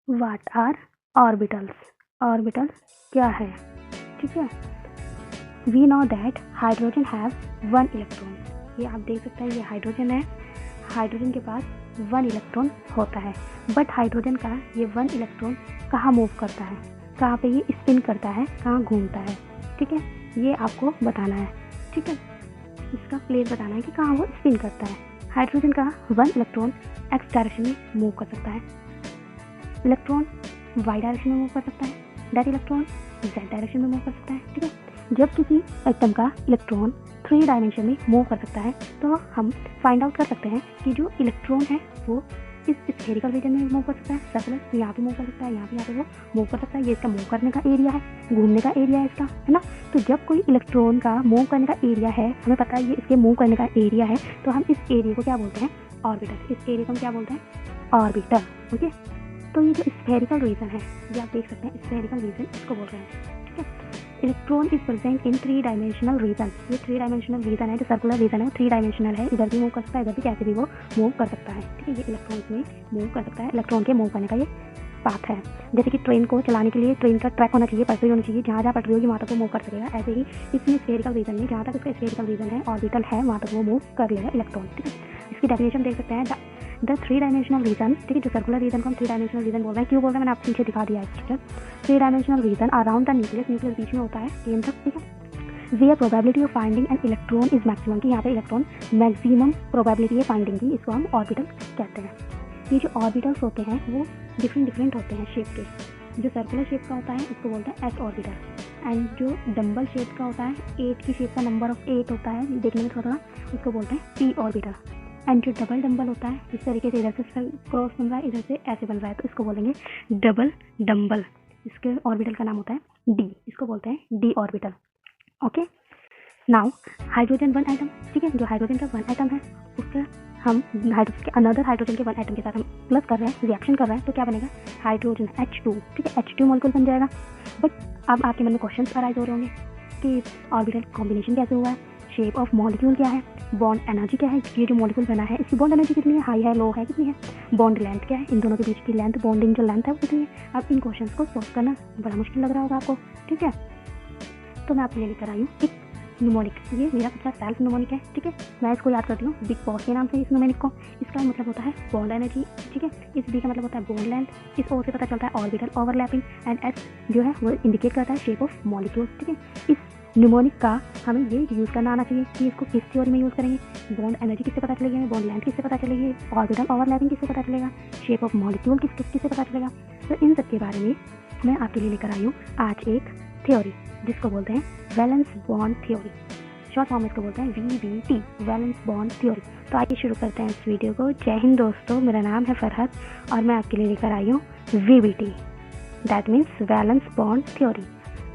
What are orbitals. Orbital क्या है, ठीक है। We know that hydrogen have 1 electron. ये आप देख सकते हैं, ये हाइड्रोजन है, हाइड्रोजन के पास 1 इलेक्ट्रॉन होता है। बट हाइड्रोजन का ये 1 इलेक्ट्रॉन कहाँ मूव करता है, कहाँ पे ये स्पिन करता है, कहाँ घूमता है, ठीक है। ये आपको बताना है, ठीक है। इसका प्लेस बताना है कि कहाँ वो स्पिन करता है। हाइड्रोजन का 1 इलेक्ट्रॉन एक्स डायरेक्शन में मूव कर सकता है, इलेक्ट्रॉन वाई डायरेक्शन में मूव कर सकता है, दैट इलेक्ट्रॉन जेड डायरेक्शन में मूव कर सकता है, ठीक है। जब किसी एटम का इलेक्ट्रॉन 3 डायमेंशन में मूव कर सकता है तो हम फाइंड आउट कर सकते हैं कि जो इलेक्ट्रॉन है वो इस स्फेरिकल रीजन में मूव कर सकता है, सर्कुलर यहाँ पे मूव कर सकता है, यहाँ पे वो मूव कर सकता है। ये इसका मूव करने का एरिया है, घूमने का एरिया है इसका, है ना। तो जब कोई इलेक्ट्रॉन का मूव करने का एरिया है, हमें पता है ये इसके मूव करने का एरिया है, तो हम इस एरिया को क्या बोलते हैं, ऑर्बिटल। इस एरिया को हम क्या बोलते हैं, ऑर्बिटल, ओके। तो ये जो स्फेरिकल रीजन है, ये आप देख सकते हैं, स्फेरिकल रीजन इसको बोल रहे हैं, ठीक है। Electron is present in 3 dimensional region. ये 3 डायमेंशनल रीजन है, जो सर्कुलर रीजन है वो 3 डायमेंशनल है, इधर भी मूव कर सकता है, इधर भी कैसे भी वो मूव कर सकता है, ठीक है। ये इलेक्ट्रॉन में मूव कर सकता है, इलेक्ट्रॉन के मूव करने का ये पाथ है। जैसे कि ट्रेन को चलाने के लिए ट्रेन का ट्रैक होना चाहिए, पटरी होनी चाहिए, जहाँ जहाँ पटरी होगी वहाँ तक वो मूव कर सकेगा। ऐसे ही इसमें स्फेरिकल रीजन में जहाँ तक इसका स्फेरिकल रीजन है, ऑर्बिटल है, वहाँ तक वो मूव कर लेगा इलेक्ट्रॉन, ठीक है। इसकी डेफिनेशन देख सकते हैं, द 3 डायमेंशनल रीजन, ठीक है। जो सर्कुलर रीजन को हम 3 डायमेंशनल रीजन बोल रहे हैं, क्यों बोल रहे हैं मैंने आपको पीछे दिखा दिया है structure. 3 dimensional region around the nucleus, nucleus बीच में होता है, केंद्र, ठीक है। Where probability of finding an electron is maximum, कि यहाँ पे इलेक्ट्रॉन मैक्सिमम प्रोबेबिलिटी है फाइंडिंग की, इसको हम ऑर्बिटल कहते हैं। ये जो ऑर्बिटल्स होते हैं वो डिफरेंट होते हैं शेप के। जो सर्कुलर शेप का होता है उसको बोलते हैं एस ऑर्बिटल, एंड जो डम्बल शेप का होता है, 8 की शेप का नंबर ऑफ 8 होता है देखने में थोड़ा, उसको बोलते हैं पी ऑर्बिटल। एंड जो डबल डम्बल होता है, इस तरीके से इधर से क्रॉस बन रहा है, इधर से ऐसे बन रहा है, तो इसको बोलेंगे डबल डम्बल। इसके ऑर्बिटल का नाम होता है डी, इसको बोलते हैं D orbital, okay. Now hydrogen 1 atom, ठीक है। जो हाइड्रोजन का 1 एटम है उसका हम हाइड्रोजन के अनदर हाइड्रोजन के 1 एटम के साथ हम प्लस कर रहे हैं, रिएक्शन कर रहे हैं, तो क्या बनेगा, हाइड्रोजन H2, ठीक है। H2 मॉलिक्यूल बन जाएगा। बट अब आपके मन में क्वेश्चन अराइज हो रहे होंगे कि ऑर्बिटल कॉम्बिनेशन कैसे हुआ है, शेप ऑफ मॉलिक्यूल क्या है, बॉन्ड एनर्जी क्या है, ये जो मॉलिक्यूल बना है इसकी बॉन्ड एनर्जी कितनी है, हाई है, लो है, कितनी है, बॉन्ड लेंथ क्या है, इन दोनों के बीच की लेंथ, बॉन्डिंग जो लेंथ है वो कितनी है। अब इन क्वेश्चंस को सॉल्व करना बड़ा मुश्किल लग रहा होगा आपको, ठीक है। तो मैं आपके लिए लेकर आई हूँ एक न्यूमोनिक, ये मेरा खुद का सेल्फ न्यूमोनिक है, ठीक है। मैं इसको याद करती हूँ बिग बॉस के नाम से इस न्यूमोनिक को। इसका मतलब होता है बॉन्ड एनर्जी, ठीक है। इस बी का मतलब होता है बॉन्ड लेंथ, इस ओ से पता चलता है ऑर्बिटल ओवरलैपिंग, एंड एस जो है वो इंडिकेट करता है शेप ऑफ मॉलिक्यूल, ठीक है। इस न्यूमोनिक का हमें ये यूज़ करना आना चाहिए कि इसको किस थ्योरी में यूज़ करेंगे, बॉन्ड एनर्जी किससे पता चलेगी, बॉन्ड लेंथ किससे पता चलेगी, ऑर्बिटल ओवरलैपिंग किससे पता चलेगा, शेप ऑफ मॉलिक्यूल किससे पता चलेगा। तो इन सब के बारे में मैं आपके लिए लेकर आई हूँ आज एक थ्योरी, जिसको बोलते हैं valence bond theory, short form इसको बोलते हैं VBT, वैलेंस बॉन्ड थ्योरी। तो आइए शुरू करते हैं इस वीडियो को। जय हिंद दोस्तों, मेरा नाम है फरहत और मैं आपके लिए लेकर आई हूँ VBT, that means valence bond theory.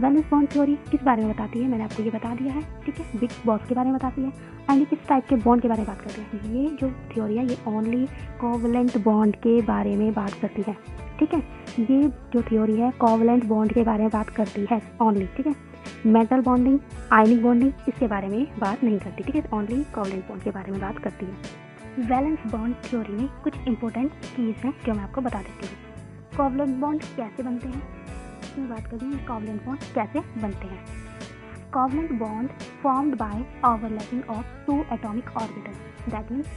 Valence bond theory किस बारे में बताती है, मैंने आपको ये बता दिया है, ठीक है। बिग बॉस के बारे में बताती है, एंड ये किस टाइप के बॉन्ड के बारे में बात करती है। ये जो थ्योरी है ये ओनली कोवलेंट बॉन्ड के बारे में बात करती है, ठीक है। ये जो थ्योरी है कोवलेंट बॉन्ड के बारे में बात करती है ओनली, ठीक है। मेटल बॉन्डिंग, आयनिक बॉन्डिंग इसके बारे में बात नहीं करती, ठीक है। ओनली कोवलेंट बॉन्ड के बारे में बात करती है। वैलेंस बॉन्ड थ्योरी में कुछ इंपॉर्टेंट कीज हैं जो मैं आपको बता देती हूँ। कोवलेंट बॉन्ड कैसे बनते हैं, इसमें बात करें कोवलेंट बॉन्ड कैसे बनते हैं। Covalent bond formed by overlapping of 2 atomic orbital, that means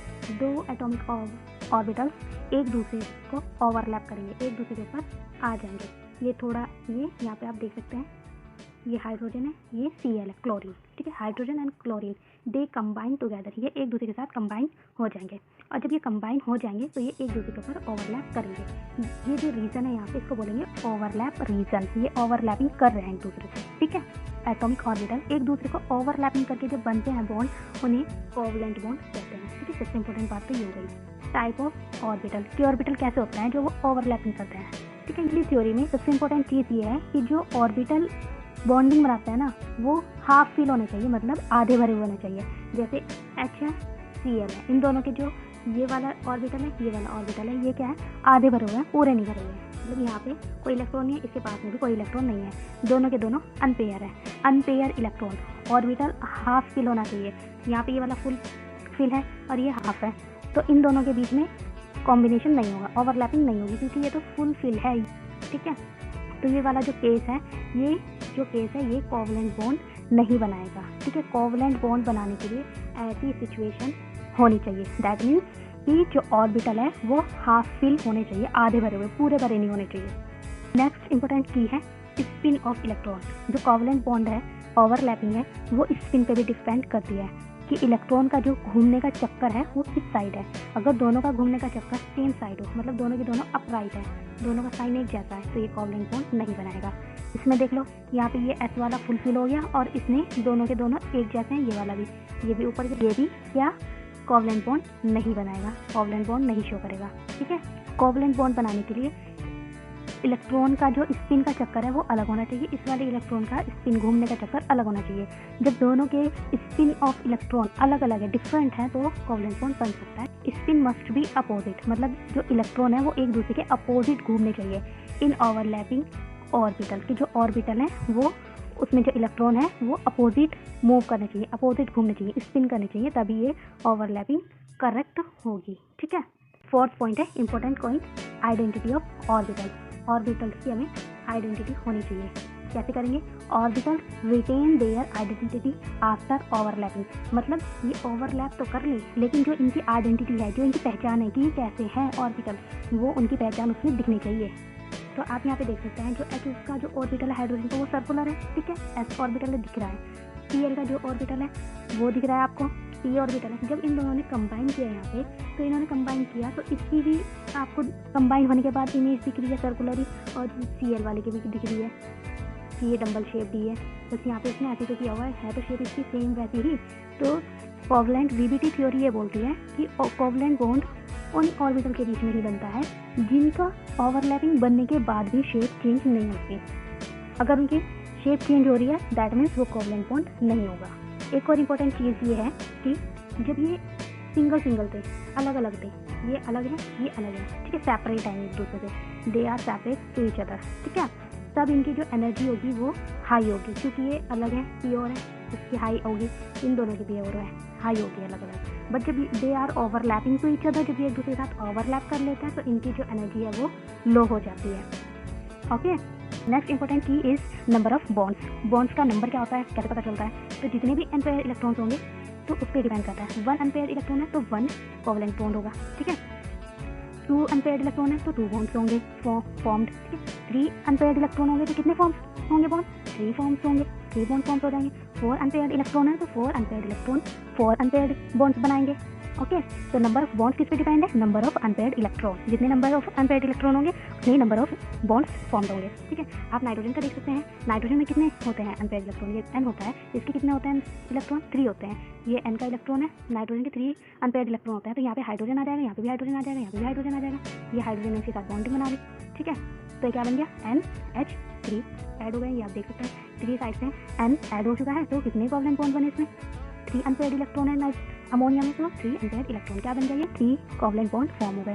2 atomic orbitals एक दूसरे को ओवरलैप करेंगे, एक दूसरे के ऊपर आ जाएंगे। ये थोड़ा ये यहाँ पे आप देख सकते हैं, ये हाइड्रोजन है, ये Cl है, क्लोरीन, ठीक है। Hydrogen and chlorine they combine together, ये एक दूसरे के साथ कंबाइन हो जाएंगे, और जब ये कंबाइन हो जाएंगे तो ये एक दूसरे के ऊपर ओवरलैप करेंगे। ये जो रीजन है यहाँ पे इसको बोलेंगे ओवरलैप रीजन, ये ओवरलैपिंग कर रहे हैं एक दूसरे से, ठीक है। एटॉमिक ऑर्बिटल एक दूसरे को ओवरलैपिंग करके जब बनते हैं बॉन्ड, उन्हें कोवलेंट बॉन्ड कहते हैं, ठीक है। सबसे इंपॉर्टेंट बात तो ये हो गई। टाइप ऑफ ऑर्बिटल, कि ऑर्बिटल कैसे होते हैं जो वो ओवरलैपिंग करते हैं, ठीक है। इस थ्योरी में सबसे इंपॉर्टेंट चीज़ ये है कि जो ऑर्बिटल बॉन्डिंग बनाता है ना वो हाफ फिल होने चाहिए, मतलब आधे भरे हुए होने चाहिए। जैसे H है, Cl है, इन दोनों के जो ये वाला ऑर्बिटल है, ये वाला ऑर्बिटल है, ये क्या है, आधे भरे हुए हैं, पूरे नहीं भरे हुए हैं। मतलब यहाँ पे कोई इलेक्ट्रॉन नहीं है, इसके पास में भी कोई इलेक्ट्रॉन नहीं है, दोनों के दोनों अनपेयर है। Unpair electron orbital half fill होना चाहिए, यहाँ पे ये वाला फुल फिल है और ये हाफ है, तो इन दोनों के बीच में कॉम्बिनेशन नहीं होगा, ओवरलैपिंग नहीं होगी, क्योंकि ये तो फुल फिल है, ठीक है। तो ये वाला जो केस है, ये जो केस है ये कोवलेंट बॉन्ड नहीं बनाएगा, ठीक है। कोवलेंट बॉन्ड बनाने के लिए ऐसी सिचुएशन होनी चाहिए, दैट मीन्स कि जो ऑर्बिटल है वो हाफ फिल होने चाहिए, आधे भरे हुए, पूरे भरे नहीं होने चाहिए। नेक्स्ट इंपॉर्टेंट की है स्पिन ऑफ इलेक्ट्रॉन। जो कोवलेंट बॉन्ड है, ओवरलैपिंग है, वो स्पिन पे भी डिपेंड करती है कि इलेक्ट्रॉन का जो घूमने का चक्कर है वो किस साइड है। अगर दोनों का घूमने का चक्कर सेम साइड हो, मतलब दोनों के दोनों अपराइट है, दोनों का साइन एक जैसा है, तो ये कोवलेंट बॉन्ड नहीं बनाएगा। इसमें देख लो, यहाँ पे ये एस वाला फुलफिल हो गया और इसमें दोनों के दोनों एक जैसे हैं, ये वाला भी, ये भी ऊपर, ये भी क्या कोवलेंट बॉन्ड नहीं बनाएगा, कोवलेंट बॉन्ड नहीं शो करेगा, ठीक है। कोवलेंट बॉन्ड बनाने के लिए इलेक्ट्रॉन का जो स्पिन का चक्कर है वो अलग होना चाहिए, इस वाले इलेक्ट्रॉन का स्पिन घूमने का चक्कर अलग होना चाहिए। जब दोनों के स्पिन ऑफ इलेक्ट्रॉन अलग अलग है, डिफरेंट है, तो कोवलेंट बॉन्ड बन सकता है। स्पिन मस्ट बी अपोजिट, मतलब जो इलेक्ट्रॉन है वो एक दूसरे के अपोजिट घूमने चाहिए इन ओवरलैपिंग ऑर्बिटल। की जो ऑर्बिटल है वो, उसमें जो इलेक्ट्रॉन है वो अपोजिट मूव करने चाहिए, अपोजिट घूमने चाहिए, स्पिन करने चाहिए, तभी ये ओवरलैपिंग करेक्ट होगी, ठीक है। फोर्थ पॉइंट है important point, identity of orbital. Orbitals की हमें आइडेंटिटी होनी चाहिए। कैसे करेंगे? Orbital retain their identity after overlapping, मतलब ये ओवरलैप तो कर ली, लेकिन जो इनकी आइडेंटिटी है, जो इनकी पहचान है कि कैसे हैं ऑर्बिटल, वो उनकी पहचान उसमें दिखनी चाहिए। तो आप यहाँ पे देख सकते हैं जो एच का जो ऑर्बिटल है हाइड्रोजन का वो सर्कुलर है, ठीक है, एस ऑर्बिटल दिख रहा है। Cl का जो ऑर्बिटल है वो दिख रहा है आपको, P ऑर्बिटल है। जब इन दोनों ने कंबाइन किया यहाँ पे, तो इन्होंने कंबाइन किया तो इसकी भी आपको कंबाइन होने के बाद इमेज दिख रही है सर्कुलर ही, और Cl वाले की भी दिख रही है कि ये डबल शेप दी है। बस यहाँ पे इसने ऐसे तो किया हुआ है तो शेप इसकी सेम वैसी ही। तो कोवलेंट VBT थ्योरी ये बोलती है कि कोवलेंट बॉन्ड उन ऑर्बिटल के बीच में ही बनता है जिनका ओवरलैपिंग बनने के बाद भी शेप चेंज नहीं होती। अगर उनकी शेप चेंज हो रही है दैट मीन्स वो कोवलेंट बॉन्ड नहीं होगा। एक और इम्पोर्टेंट चीज़ ये है कि जब ये सिंगल सिंगल थे, अलग अलग थे, ये अलग है, ये अलग है, ठीक है, सेपरेट है एक दूसरे से, they are separate to each other, ठीक है, तब इनकी जो एनर्जी होगी वो हाई होगी, क्योंकि ये अलग है, प्योर है, इसकी हाई होगी, इन दोनों की प्योर है, हाई होगी अलग अलग। बट जब they are overlapping to each other, जब ये एक दूसरे के साथ ओवरलैप कर लेते हैं तो इनकी जो एनर्जी है वो लो हो जाती है। ओके, नेक्स्ट इंपॉर्टेंट की is number of bonds. Bonds का नंबर क्या होता है, कैसे पता चलता है? तो जितने भी अनपेयर्ड इलेक्ट्रॉन्स होंगे तो उस पर डिपेंड करता है। 1 अनपेयर्ड इलेक्ट्रॉन है तो 1 कोवलेंट बॉन्ड होगा, ठीक है। 2 अनपेयर्ड इलेक्ट्रॉन है तो 2 बॉन्ड्स होंगे फॉर्म्ड, ठीक है। 3 अनपेयर्ड इलेक्ट्रॉन होंगे तो कितने फॉर्म्स होंगे बॉन्ड? 3 फॉर्म्स होंगे, 3 बॉन्ड फॉर्म्स हो जाएंगे। 4 अनपेयर्ड इलेक्ट्रॉन है तो 4 अनपेयर्ड इलेक्ट्रॉन 4 अनपेयर्ड बॉन्ड्स बनाएंगे। ओके, तो नंबर ऑफ बॉन्ड्स किस पे डिपेंड है? Number of unpaired electron. जितने नंबर ऑफ अनपेयर्ड इलेक्ट्रॉन होंगे उतने नंबर ऑफ बॉन्ड्स फॉर्म होंगे, ठीक है। आप नाइट्रोजन का देख सकते हैं, नाइट्रोजन में कितने होते हैं अनपेयर्ड इलेक्ट्रॉन? ये N होता है, इसके कितने होते हैं इलेक्ट्रॉन? 3 होते हैं। ये N का इलेक्ट्रॉन है, नाइट्रोजन के 3 अनपेयर्ड इलेक्ट्रॉन होते हैं, तो यहाँ पे हाइड्रोजन आ जाएगा, यहाँ पे भी हाइड्रोजन आ जाएगा, यहाँ पे भी हाइड्रोजन आ जाएगा। ये हाइड्रोजन इसके साथ बॉन्डिंग बना ली, ठीक है। तो क्या बन गया? NH3 ऐड हो गए, ये आप देख सकते हैं 3 साइड से N ऐड हो चुका है, तो कितने कोवलेंट बॉन्ड बने इसमें? 3 अनपेयर्ड इलेक्ट्रॉन है अमोनिया में, तो 3 अनपेयर्ड इलेक्ट्रॉन क्या बन जाएंगे? 3 कोवलेंट बॉन्ड फॉर्म हो गए।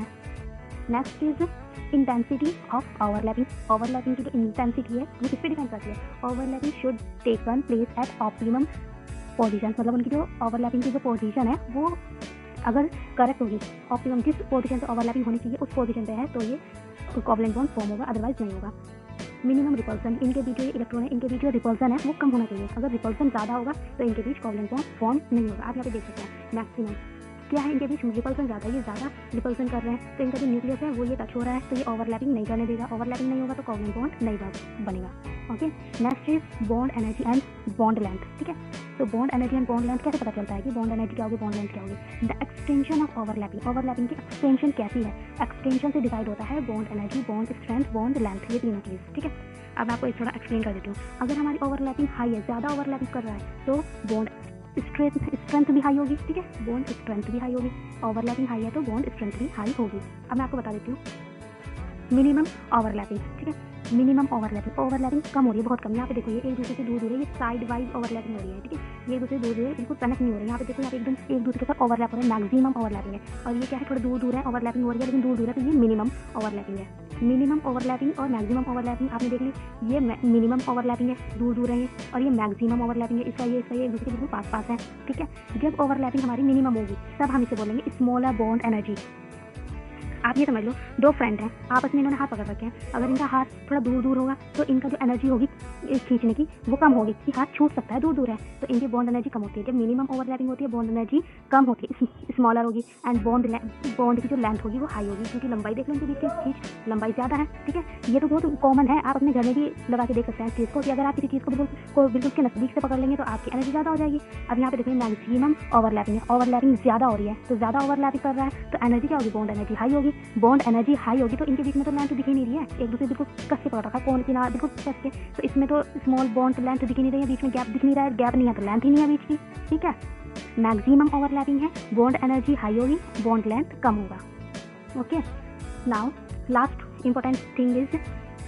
Next is intensity of overlapping. Overlapping की जो इंटेंसिटी है वो किस पे डिपेंड करती है? Overlapping should taken place at optimum position, मतलब उनकी जो ओवरलैपिंग की जो पोजीशन है वो अगर करेक्ट होगी, ऑप्टिमम जिस पोजीशन से ओवरलैपिंग होनी चाहिए उस पोजीशन पे है तो ये कोवलेंट बॉन्ड फॉर्म होगा, अदरवाइज नहीं होगा। मिनिमम रिपल्सन, इनके बीच जो इलेक्ट्रॉन है इनके बीच जो रिपल्सन है वो कम होना चाहिए। अगर रिपल्सन ज़्यादा होगा तो इनके बीच कोवलेंट बॉन्ड फॉर्म नहीं होगा। आप यहाँ पे देख सकते हैं मैक्सिमम क्या है, इनके बीच रिपल्सन ज़्यादा है, ये ज़्यादा रिपल्सन कर रहे हैं, तो इनका जो न्यूक्लियस है वो ये टच हो रहा है, तो ये ओवरलैपिंग नहीं करने देगा। ओवरलैपिंग नहीं होगा तो कोवलेंट बॉन्ड नहीं बनेगा। Okay, next is bond energy and bond length, ठीक है। तो bond energy and bond length कैसे पता चलता है कि बॉन्ड एनर्जी क्या होगी, बॉन्ड लेंथ क्या होगी? The extension of overlapping, overlapping की एक्सटेंशन कैसी है? एक्सटेंशन से डिसाइड होता है bond energy, bond strength, bond length, ये तीनों चीज़, ठीक है। अब मैं आपको एक थोड़ा एक्सप्लेन कर देती हूँ। अगर हमारी ओवरलैपिंग हाई है, ज़्यादा ओवरलैपिंग कर रहा है, तो बॉन्ड स्ट्रेंथ भी हाई होगी, ठीक है, बॉन्ड स्ट्रेंथ भी हाई होगी। ओवरलैपिंग हाई है तो बॉन्ड स्ट्रेंथ भी हाई होगी। अब मैं आपको बता देती हूँ मिनिमम ओवरलैपिंग, ठीक है। मिनिमम ओवरलैपिंग कम हो रही है, बहुत कम। यहाँ पे देखो ये एक दूसरे से दूर दूर है, ये साइड वाइज ओवरलैपिंग हो रही है, ठीक है, ये एक दूसरे से दूर दूर है, बिल्कुल कनेक्ट नहीं हो रही है। यहाँ पे देखो, यहाँ पे एकदम एक दूसरे के ऊपर ओवरलैप हो रहा है, मैक्सिमम ओवरलैपिंग है। और ये क्या है, थोड़ा दूर दूर है, ओवरलैपिंग हो रही है लेकिन दूर दूर है, तो ये मिनिमम ओवरलैपिंग है। मिनिमम ओवरलैपिंग और मैक्सिमम ओवरलैपिंग आपने देख ली, ये मिनिमम ओवरलैपिंग है, दूर दूर है, और ये मैक्सिमम ओवरलैपिंग है, इसका ये एक दूसरे के बिल्कुल पास पास है, ठीक है। जब ओवरलैपिंग हमारी मिनिमम होगी तब हम इसे बोलेंगे स्मॉलर बॉन्ड एनर्जी। आप ये समझ लो, दो फ्रेंड हैं, आपस में इन्होंने हाथ पकड़ रखे हैं, अगर इनका हाथ थोड़ा दूर दूर होगा तो इनका जो एनर्जी होगी खींचने की वो कम होगी, कि हाथ छूट सकता है दूर दूर है, तो इनकी बॉन्ड एनर्जी कम होती है। जब मिनिमम ओवरलैपिंग होती है बॉन्ड एनर्जी कम होती है, स्मॉलर होगी, एंड बॉन्ड की जो लेंथ होगी वो हाई होगी, क्योंकि लंबाई देख लो इनके बीच की खींच लंबाई ज़्यादा है। ठीक है, ये तो बहुत कॉमन है, आप अपने घर में भी लगा के देख सकते हैं इस चीज़ को, कि अगर आप किसी चीज़ को बिल्कुल के नज़दीक से पकड़ लेंगे तो आपकी एनर्जी ज़्यादा हो जाएगी। अब यहाँ पे देखिए मैक्सिमम ओवरलैपिंग है, ओवरलैपिंग ज़्यादा हो रही है, तो ज़्यादा ओवरलैपिंग कर रहा है तो एनर्जी क्या होगी, बॉन्ड एनर्जी हाई होगी। बॉन्ड एनर्जी हाई होगी तो इनके बीच में तो लेंथ दिख ही नहीं रही है, एक दूसरे बिल्कुल कस के पकड़ रखा है, कौन किनारा बिल्कुल कस के, तो इसमें तो स्मॉल बॉन्ड लेंथ दिख ही नहीं रही है, बीच में गैप दिख नहीं रहा है, गैप नहीं है तो लेंथ ही नहीं है बीच की। ठीक है, मैक्सिमम ओवरलैपिंग है, बॉन्ड एनर्जी हाई होगी, बॉन्ड लेंथ कम होगा। Okay, now last important thing is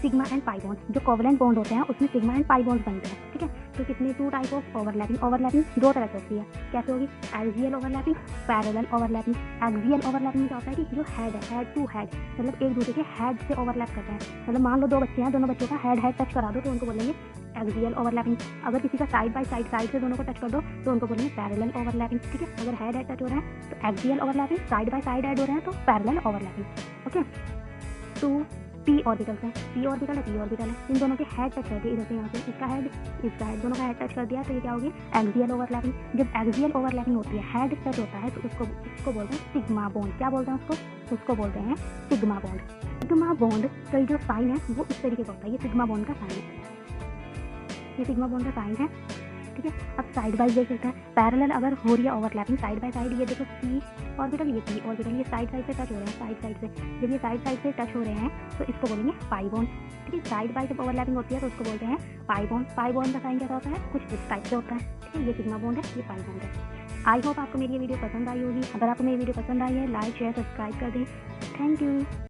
sigma and pi bond. जो कोवलेंट बॉन्ड होते हैं उसमें सिग्मा एंड पाई बॉन्ड बनते हैं। ठीक है, तो कितने two type of overlapping, overlapping दो तरह से होती है। कैसे होगी, axial overlapping, parallel overlapping. Axial overlapping क्या होता है कि जो हेड है, हेड टू हेड, मतलब एक दूसरे के हेड से ओवरलैप करते हैं। मतलब मान लो दो बच्चे हैं, दोनों बच्चों का हेड टच करा दो तो उनको बोलेंगे एक्सियल ओवरलैपिंग। अगर किसी का साइड बाय साइड से दोनों को टच कर दो तो उनको बोलेंगे पैरेलल ओवरलैपिंग। ठीक है, अगर हेड टच हो रहा है तो axial overlapping, side by side add हो रहे हैं तो पैरेलल ओवरलैपिंग। ओके, तो पी ऑर्बिटल्स हैं, पी ऑर्बिटल है, पी ऑर्बिटल है, इन दोनों के हेड टच करते हैं, इधर से यहाँ से इसका हेड दोनों का हेड टच कर दिया तो ये क्या होगी, एक्सियल ओवरलैपिंग। जब एक्सियल ओवरलैपिंग होती है, हेड टच होता है तो उसको बोलते हैं सिग्मा बॉन्ड। क्या बोलते हैं उसको बोलते हैं सिग्मा बॉन्ड। सिग्मा बॉन्ड का जो साइन है वो इस तरीके का होता है, ये सिग्मा बॉन्ड का साइन है, ये सिग्मा बॉन्ड का साइन है। ठीक है, अब साइड बाय देख सकते हैं, पैरेलल अगर हो रही है ओवरलैपिंग साइड बाय साइड, ये देखो पी ऑर्बिटल, ये पी ऑर्बिटल, ये साइड से टच हो रहे हैं, साइड से। जब ये साइड से टच हो रहे हैं तो इसको बोलेंगे पाई बॉन्ड। ठीक है, साइड बाय जब ओवरलैपिंग होती है तो उसको बोलते हैं पाई बॉन्ड। पाई बॉन्ड का साइन क्या होता है, कुछ इस टाइप से होता है। ठीक है, ये सिग्मा बॉन्ड है, ये पाई बॉन्ड है। आई होप आपको मेरी ये वीडियो पसंद आई होगी। अगर आपको मेरी वीडियो पसंद आई है, लाइक शेयर सब्सक्राइब कर दें। Thank you.